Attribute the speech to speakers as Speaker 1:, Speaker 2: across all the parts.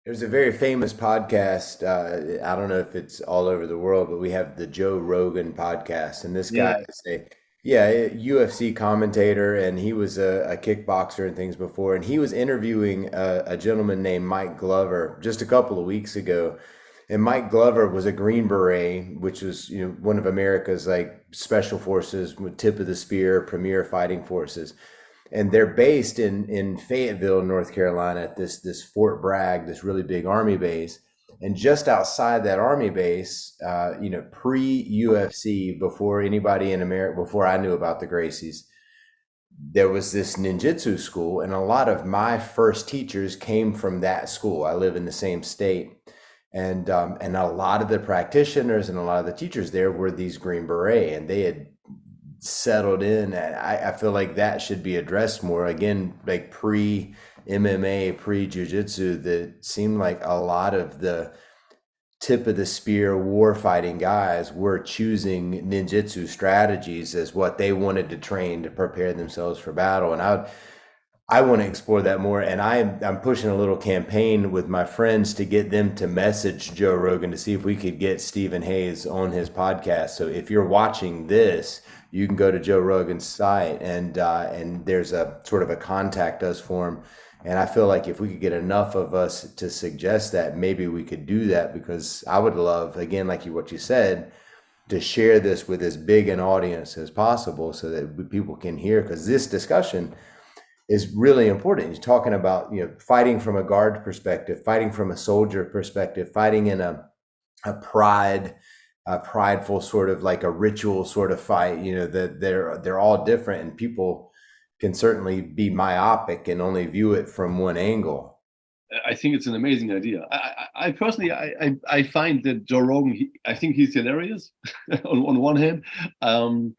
Speaker 1: There's a very famous podcast. I don't know if it's all over the world, but we have the Joe Rogan podcast, and this guy
Speaker 2: Yeah,
Speaker 1: is a UFC commentator, and he was a kickboxer and things before, and he was interviewing a gentleman named Mike Glover just a couple of weeks ago, and Mike Glover was a Green Beret, which was one of America's like special forces, tip of the spear, premier fighting forces, and they're based in Fayetteville, North Carolina, at this Fort Bragg, this really big army base. And just outside that army base, pre UFC, before anybody in America, before I knew about the Gracies, there was this ninjutsu school, and a lot of my first teachers came from that school. I live in the same state, and a lot of the practitioners and a lot of the teachers there were these Green Beret, and they had settled in. I feel like that should be addressed more. Again, like pre MMA, pre jujitsu, that seemed like a lot of the tip of the spear war fighting guys were choosing ninjutsu strategies as what they wanted to train to prepare themselves for battle. And I want to explore that more. And I'm pushing a little campaign with my friends to get them to message Joe Rogan to see if we could get Stephen Hayes on his podcast. So if you're watching this, you can go to Joe Rogan's site, and there's a sort of a contact us form. And I feel like if we could get enough of us to suggest that, maybe we could do that, because I would love, again, like what you said, to share this with as big an audience as possible so that people can hear, because this discussion is really important. You're talking about, fighting from a guard perspective, fighting from a soldier perspective, fighting in a pride, a prideful sort of like a ritual sort of fight. That they're all different, and people can certainly be myopic and only view it from one angle.
Speaker 2: I think it's an amazing idea. I personally, I find that Joe Rogan, I think he's hilarious on one hand. Um,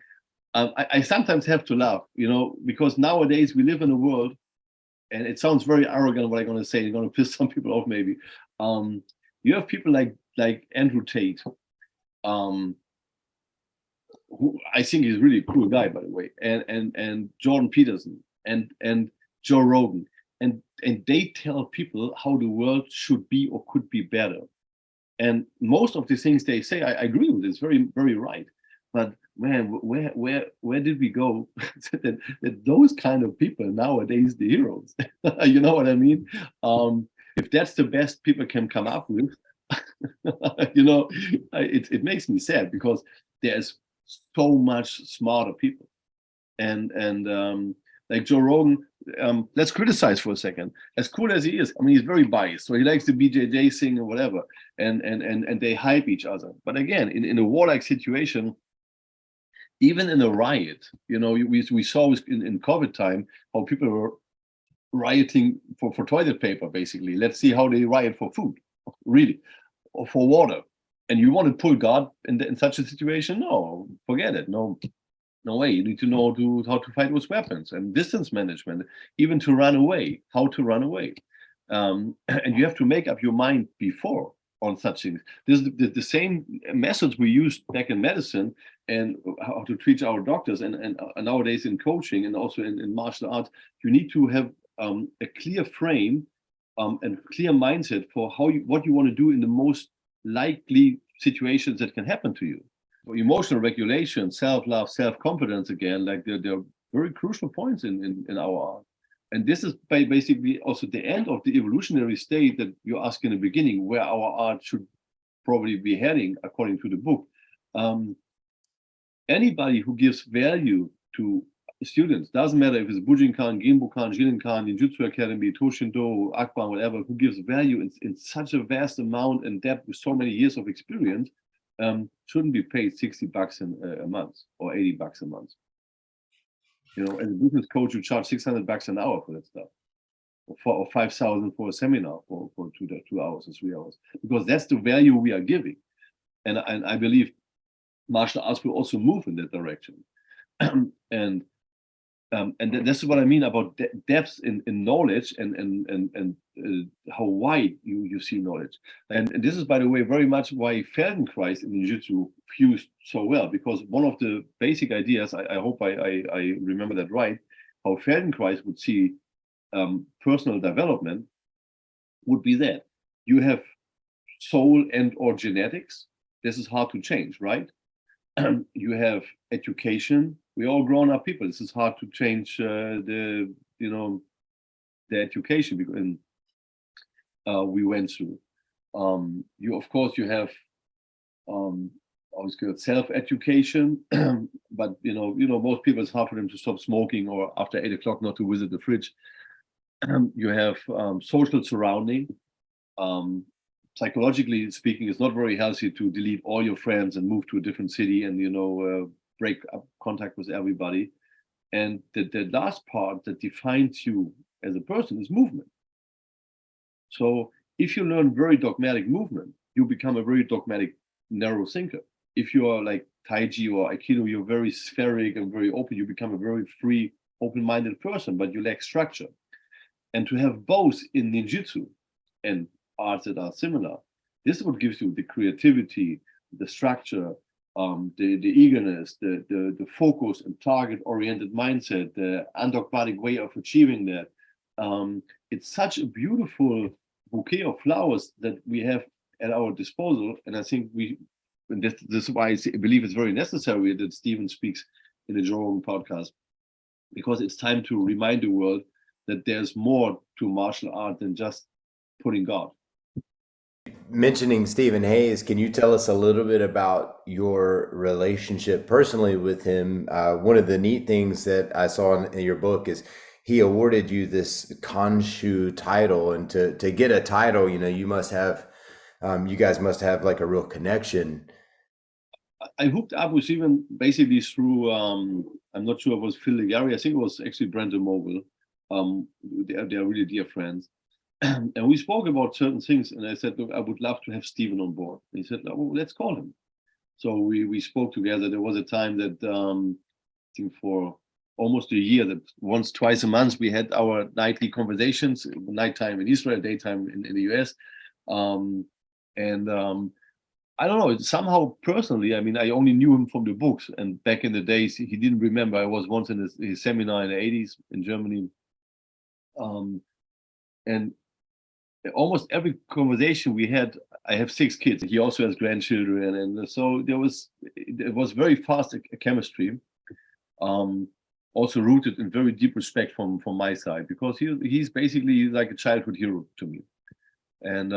Speaker 2: I sometimes have to laugh, because nowadays we live in a world, and it sounds very arrogant what I'm going to say. It's going to piss some people off, maybe. Um, you have people like Andrew Tate, um, who I think is really a cool guy, by the way, and Jordan Peterson and Joe Rogan, and they tell people how the world should be or could be better. And most of the things they say, I agree with. It's very very right. But man, where did we go that those kind of people nowadays the heroes? You know what I mean? If that's the best people can come up with, it makes me sad because there's so much smarter people. And like Joe Rogan, let's criticize for a second. As cool as he is, I mean, he's very biased, so he likes the BJJ thing or whatever, and they hype each other. But again, in a warlike situation, even in a riot, we saw in COVID time how people were rioting for toilet paper, basically. Let's see how they riot for food, really, or for water. And you want to pull guard in such a situation? No, forget it. No, no way. You need to know how to fight with weapons and distance management, even to run away, how to run away. And you have to make up your mind before on such things. This is the same methods we used back in medicine and how to treat our doctors and nowadays in coaching and also in martial arts. You need to have a clear frame and clear mindset for what you want to do in the most likely situations that can happen to you. Emotional regulation, self-love, self-confidence, again, like they're very crucial points in our art. And this is basically also the end of the evolutionary state that you asked in the beginning, where our art should probably be heading according to the book. Um, Anybody who gives value to students, doesn't matter if it's Bujinkan, Ginbukan, Jininkan, Ninjutsu Academy, To-Shin Do, Akban, whatever, who gives value in such a vast amount and depth with so many years of experience, shouldn't be paid $60 a month or $80 a month. As a business coach, you charge $600 an hour for that stuff, or 5,000 for a seminar for 2 hours or 3 hours, because that's the value we are giving. And I believe martial arts will also move in that direction. and that's what I mean about depth in knowledge and how wide you see knowledge. And this is, by the way, very much why Feldenkrais in Jiu-Jitsu fused so well, because one of the basic ideas, I hope I remember that right, how Feldenkrais would see personal development would be that you have soul and or genetics. This is hard to change, right? You have education. We're all grown up people. This is hard to change the education because we went through. You of course you have always good self-education, but most people, it's hard for them to stop smoking or after 8 o'clock not to visit the fridge. You have social surrounding. Psychologically speaking, it's not very healthy to delete all your friends and move to a different city and break up contact with everybody. And the last part that defines you as a person is movement. So if you learn very dogmatic movement, you become a very dogmatic narrow thinker. If you are like Taiji or Aikido, you're very spheric and very open. You become a very free, open-minded person, but you lack structure. And to have both in ninjutsu and arts that are similar, this is what gives you the creativity, the structure, the eagerness, the focus and target-oriented mindset, the undogmatic way of achieving that. It's such a beautiful bouquet of flowers that we have at our disposal, and I think this is why I believe it's very necessary that Stephen speaks in the Joe Rogan podcast, because it's time to remind the world that there's more to martial art than just putting God.
Speaker 1: Mentioning Stephen Hayes, can you tell us a little bit about your relationship personally with him? One of the neat things that I saw in your book is he awarded you this Kan-Shu title, and to get a title, you must have, you guys must have like a real connection.
Speaker 2: I hooked up with Stephen basically through, I'm not sure if it was Phil Legary, I think it was actually Brandon Mobile. They're really dear friends. And we spoke about certain things, and I said, look, I would love to have Stephen on board. And he said, no, well, let's call him. So we spoke together. There was a time that I think for almost a year that once, twice a month, we had our nightly conversations, nighttime in Israel, daytime in the US. I don't know, somehow personally, I mean, I only knew him from the books. And back in the days, he didn't remember. I was once in his seminar in the 80s in Germany. And almost every conversation we had, I have 6 kids. He also has grandchildren. And so it was very fast a chemistry. Also rooted in very deep respect from my side, because he's basically like a childhood hero to me. And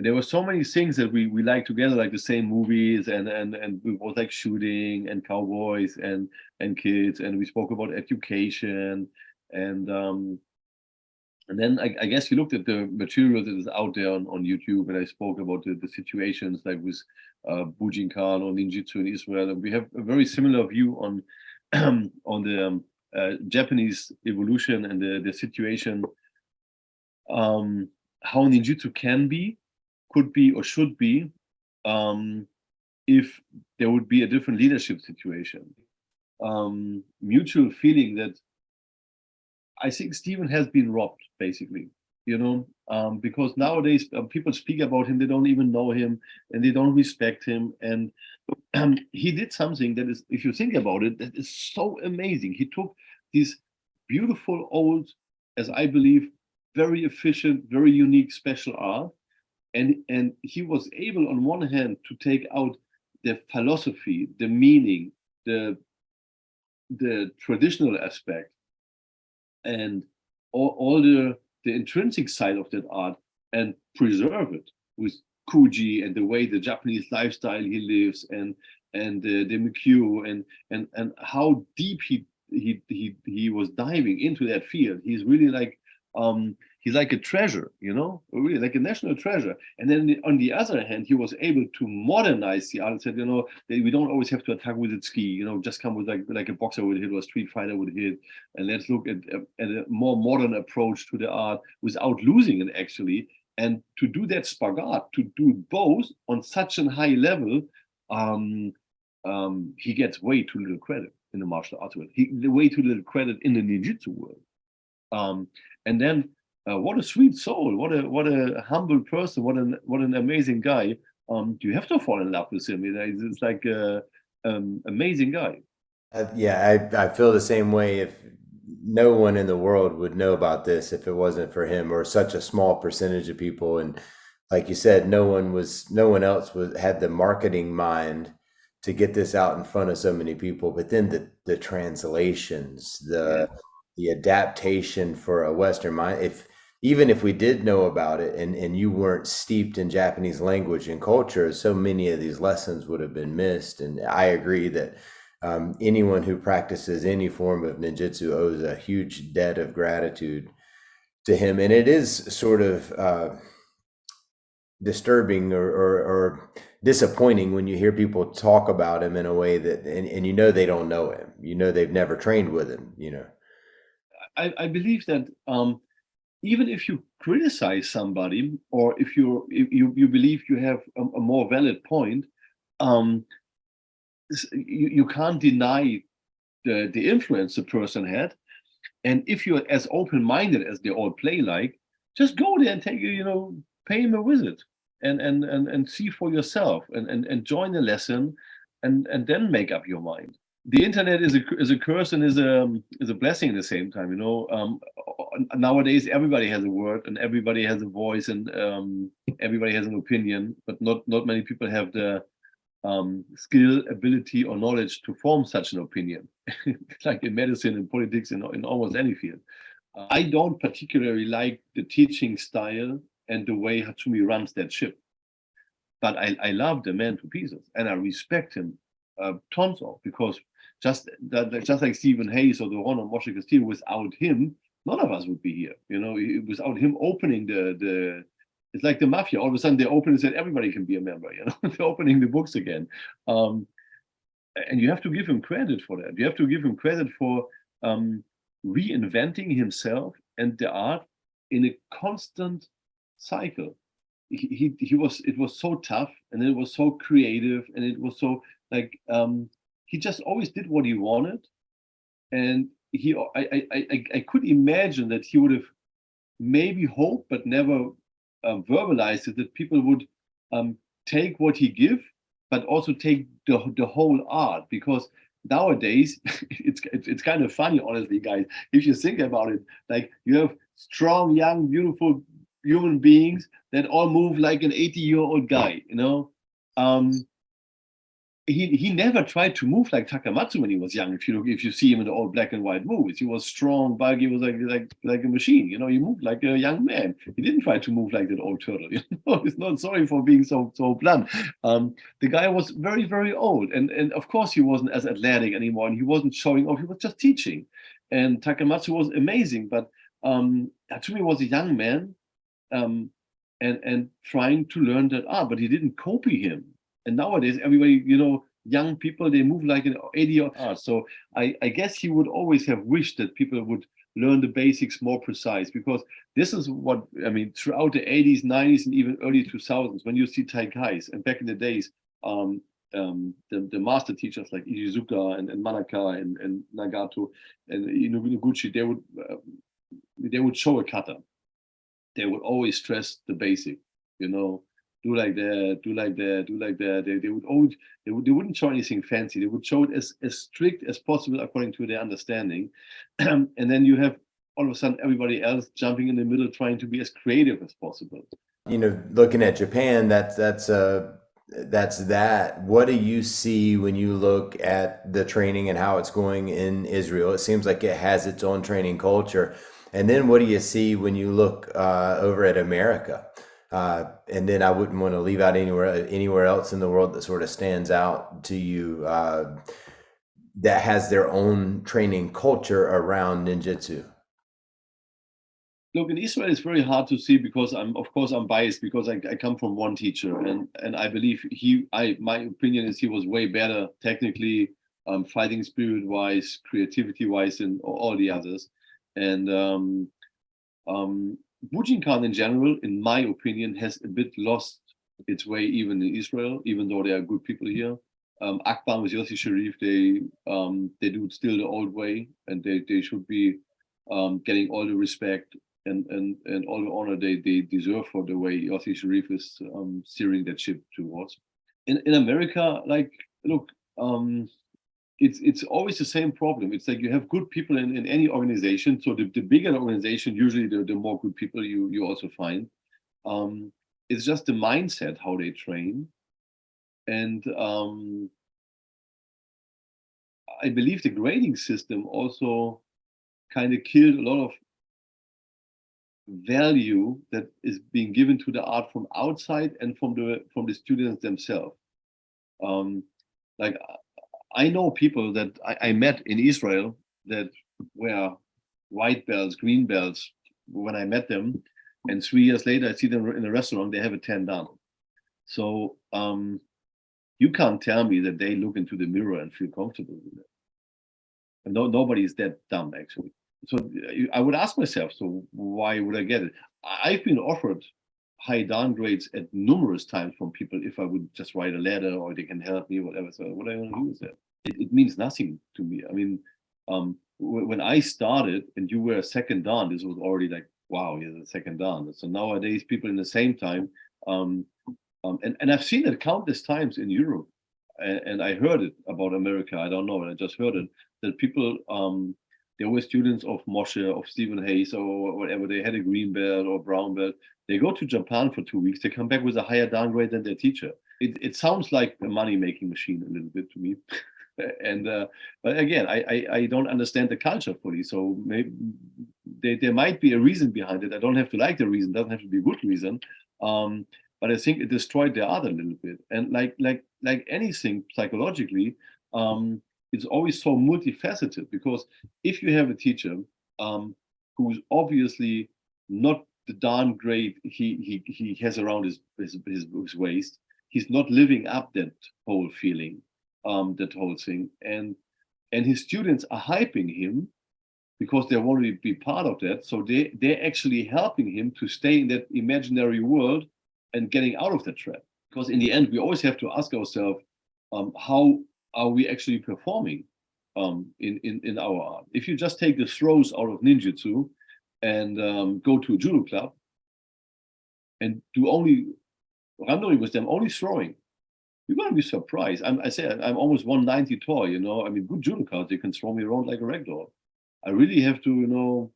Speaker 2: there were so many things that we like together, like the same movies, and we both like shooting and cowboys and kids, and we spoke about education, and then I guess you looked at the material that is out there on YouTube, and I spoke about the situations like with Bujinkan or ninjutsu in Israel, and we have a very similar view on on the Japanese evolution and the situation, how ninjutsu can be, could be, or should be, if there would be a different leadership situation. Mutual feeling that I think Stephen has been robbed, basically, because nowadays people speak about him, they don't even know him, and they don't respect him. And he did something that is, if you think about it, that is so amazing. He took these beautiful old, as I believe, very efficient, very unique special art, and he was able, on one hand, to take out the philosophy, the meaning, the traditional aspect, and all the intrinsic side of that art, and preserve it with Kuji and the way the Japanese lifestyle he lives, and the Mikyu, and how deep he was diving into that field. He's really like he's like a treasure, really like a national treasure. And then on the other hand, he was able to modernize the art and said, that we don't always have to attack with a ski, just come with like a boxer would hit or a street fighter would hit, and let's look at a more modern approach to the art without losing it, actually. And to do that spagat, to do both on such a high level, he gets way too little credit in the martial arts world. Way too little credit in the ninjutsu world. And then what a sweet soul, what a humble person, what an amazing guy. You have to fall in love with him. It's like amazing guy.
Speaker 1: Yeah, I feel the same way. no one in the world would know about this if it wasn't for him, or such a small percentage of people. And like you said, no one else had the marketing mind to get this out in front of so many people. But then the translations,
Speaker 2: Yeah.
Speaker 1: the adaptation for a Western mind, if even if we did know about it, and you weren't steeped in Japanese language and culture, so many of these lessons would have been missed. And I agree that anyone who practices any form of ninjutsu owes a huge debt of gratitude to him. And it is sort of disturbing, or disappointing when you hear people talk about him in a way that, and you know they don't know him, you know they've never trained with him, you know.
Speaker 2: I believe that even if you criticize somebody, or if you believe you have a more valid point, um, you can't deny the influence the person had. And if you're as open-minded as they all play like, just go there and take, pay him a visit, and see for yourself, and join a lesson, and then make up your mind. The internet is a curse and is a blessing at the same time. Nowadays everybody has a word and everybody has a voice, and everybody has an opinion, but not many people have the skill, ability, or knowledge to form such an opinion, like in medicine and politics, in almost any field. I don't particularly like the teaching style and the way Hatsumi runs that ship, but I love the man to pieces, and I respect him tons of, because just like Stephen Hayes or the one on Moshe Castillo, without him, none of us would be here. Without him opening the it's like the mafia. All of a sudden, they open and said everybody can be a member. They're opening the books again, um, and you have to give him credit for that. You have to give him credit for reinventing himself and the art in a constant cycle. He was It was so tough, and it was so creative, and it was so like he just always did what he wanted. And I could imagine that he would have maybe hoped but never verbalized it, that people would take what he give, but also take the whole art. Because nowadays it's kind of funny, honestly, guys, if you think about it. Like, you have strong, young, beautiful human beings that all move like an 80-year-old guy. um he never tried to move like Takamatsu when he was young. If you see him in the old black and white movies, he was strong, bulky, he was like a machine. He moved like a young man. He didn't try to move like that old turtle. He's not, sorry for being so blunt. The guy was very, very old, and of course he wasn't as athletic anymore, and he wasn't showing off. He was just teaching, and Takamatsu was amazing, but Hatsumi was a young man, um, and trying to learn that art, but he didn't copy him. And nowadays, everybody, young people, they move like an 80 art. So I guess he would always have wished that people would learn the basics more precise, because this is what I mean. Throughout the 80s, 90s, and even early 2000s, when you see Taikais, and back in the days, the master teachers like Ijizuka and Manaka and Nagato and Inoguchi, they would show a kata. They would always stress the basic, do like that, do like that, do like that. They would always they wouldn't show anything fancy. They would show it as strict as possible according to their understanding. And then you have all of a sudden everybody else jumping in the middle, trying to be as creative as possible.
Speaker 1: Looking at Japan, that's that. What do you see when you look at the training and how it's going in Israel? It seems like it has its own training culture. And then what do you see when you look over at America? And then I wouldn't want to leave out anywhere else in the world that sort of stands out to you, that has their own training culture around ninjutsu.
Speaker 2: Look, in Israel, it's very hard to see, because I'm biased, because I come from one teacher, and I believe my opinion is he was way better technically, fighting spirit wise, creativity wise, than all the others. And Bujinkan in general, in my opinion, has a bit lost its way even in Israel, even though there are good people here. Akbar with Yossi Sharif, they do it still the old way, and they should be getting all the respect and all the honor they deserve for the way Yossi Sharif is steering that ship towards. In America, like, look, it's always the same problem. It's like you have good people in any organization. So the bigger the organization, usually the more good people you also find. Um, it's just the mindset how they train, and I believe the grading system also kind of killed a lot of value that is being given to the art from outside and from the students themselves. Um, like I know people that I met in Israel that were white belts, green belts when I met them, and 3 years later I see them in a restaurant. They have a 10 down. So you can't tell me that they look into the mirror and feel comfortable with it. And nobody is that dumb actually. So I would ask myself, so why would I get it? I've been offered high downgrades at numerous times from people if I would just write a letter or they can help me, whatever. So what I want to do is that it means nothing to me. I mean, when I started and you were a second dan, this was already like, wow, you're the second dan. So nowadays, people in the same time, and I've seen it countless times in Europe, and I heard it about America. I don't know, and I just heard it that people, they were students of Moshe, of Stephen Hayes, or whatever. They had a green belt or brown belt. They go to Japan for 2 weeks. They come back with a higher downgrade than their teacher. It sounds like a money-making machine a little bit to me. And but again, I don't understand the culture fully. So maybe there might be a reason behind it. I don't have to like the reason. It doesn't have to be a good reason. But I think it destroyed their art a little bit. And like anything psychologically, it's always so multifaceted, because if you have a teacher who's obviously not the downgrade he has around his waist, he's not living up that whole feeling, that whole thing, and his students are hyping him because they want to be part of that. So they're actually helping him to stay in that imaginary world and getting out of that trap. Because in the end, we always have to ask ourselves, how are we actually performing in our art? If you just take the throws out of ninjutsu and go to a judo club and do only randori with them, only throwing, you're going to be surprised. I say I'm almost 190 tall, I mean, good judokas, they can throw me around like a ragdoll. I really have to,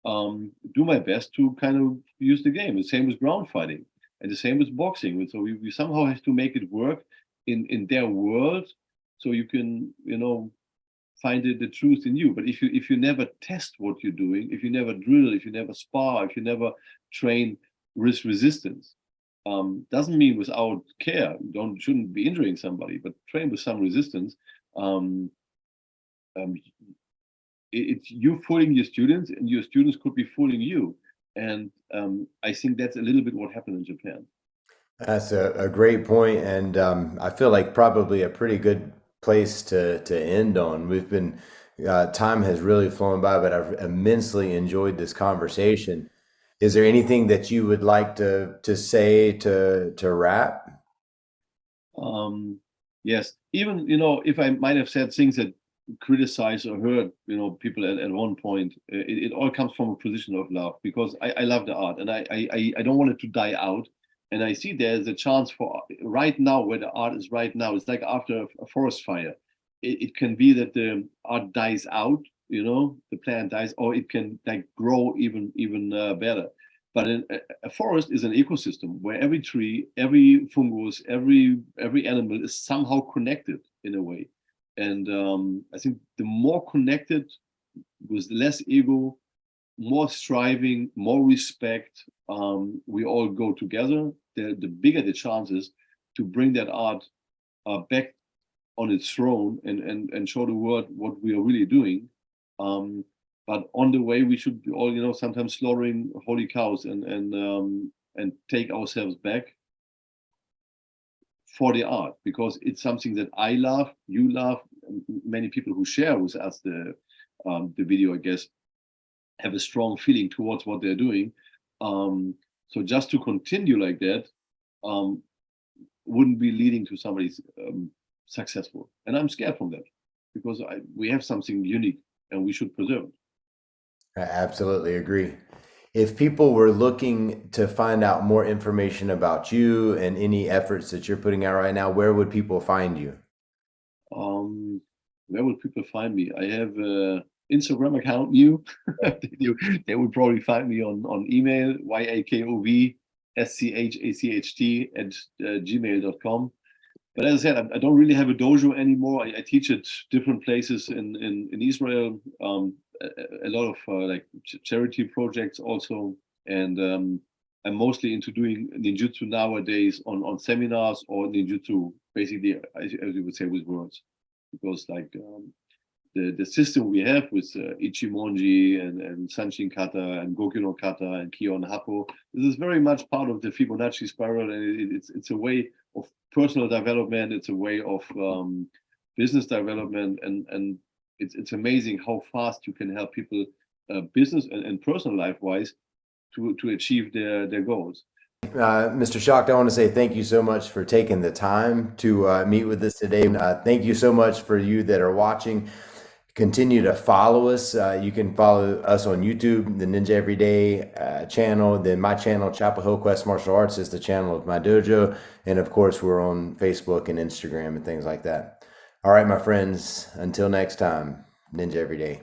Speaker 2: do my best to kind of use the game. The same with ground fighting, and the same with boxing. And so we somehow have to make it work in their world, so you can, find the truth in you. But if you never test what you're doing, if you never drill, if you never spar, if you never train with resistance, doesn't mean without care. Shouldn't be injuring somebody, but train with some resistance. Um, it's you fooling your students, and your students could be fooling you. And I think that's a little bit what happened in Japan.
Speaker 1: That's a great point, and I feel like probably a pretty good place to end on. We've been time has really flown by, but I've immensely enjoyed this conversation. Is there anything that you would like to say to wrap?
Speaker 2: Yes, even if I might have said things that criticize or hurt people at one point, it all comes from a position of love, because I love the art, and I don't want it to die out. And I see there's a chance for right now, where the art is right now. It's like after a forest fire. It can be that the art dies out, the plant dies, or it can like grow even better. But a forest is an ecosystem where every tree, every fungus, every animal is somehow connected in a way. And I think the more connected, with less ego, more striving, more respect, we all go together, the bigger the chances to bring that art back on its throne, and show the world what we are really doing. But on the way, we should be all, sometimes slaughtering holy cows, and take ourselves back for the art, because it's something that I love, you love, many people who share with us the video, I guess, have a strong feeling towards what they're doing. So just to continue like that wouldn't be leading to somebody's successful. And I'm scared from that, because we have something unique and we should preserve it.
Speaker 1: I absolutely agree. If people were looking to find out more information about you and any efforts that you're putting out right now, where would people find you?
Speaker 2: Um, Where will people find me? I have a Instagram account new. They would probably find me on email, yakovschacht@gmail.com. But as I said, I don't really have a dojo anymore. I teach at different places in Israel, a lot of like charity projects also. And I'm mostly into doing ninjutsu nowadays on seminars, or ninjutsu basically, as you would say, with words. Because like the system we have with Ichimonji and Sanshin Kata and Goku no Kata and Kion Happo, this is very much part of the Fibonacci spiral, and it's a way of personal development. It's a way of business development, and it's amazing how fast you can help people, business and personal life wise, to achieve their goals.
Speaker 1: Mr. Schacht, I want to say thank you so much for taking the time to meet with us today. Thank you so much for you that are watching. Continue to follow us. You can follow us on YouTube, the Ninja Everyday channel. Then my channel, Chapel Hill Quest Martial Arts, is the channel of my dojo. And of course, we're on Facebook and Instagram and things like that. All right, my friends, until next time, Ninja Everyday.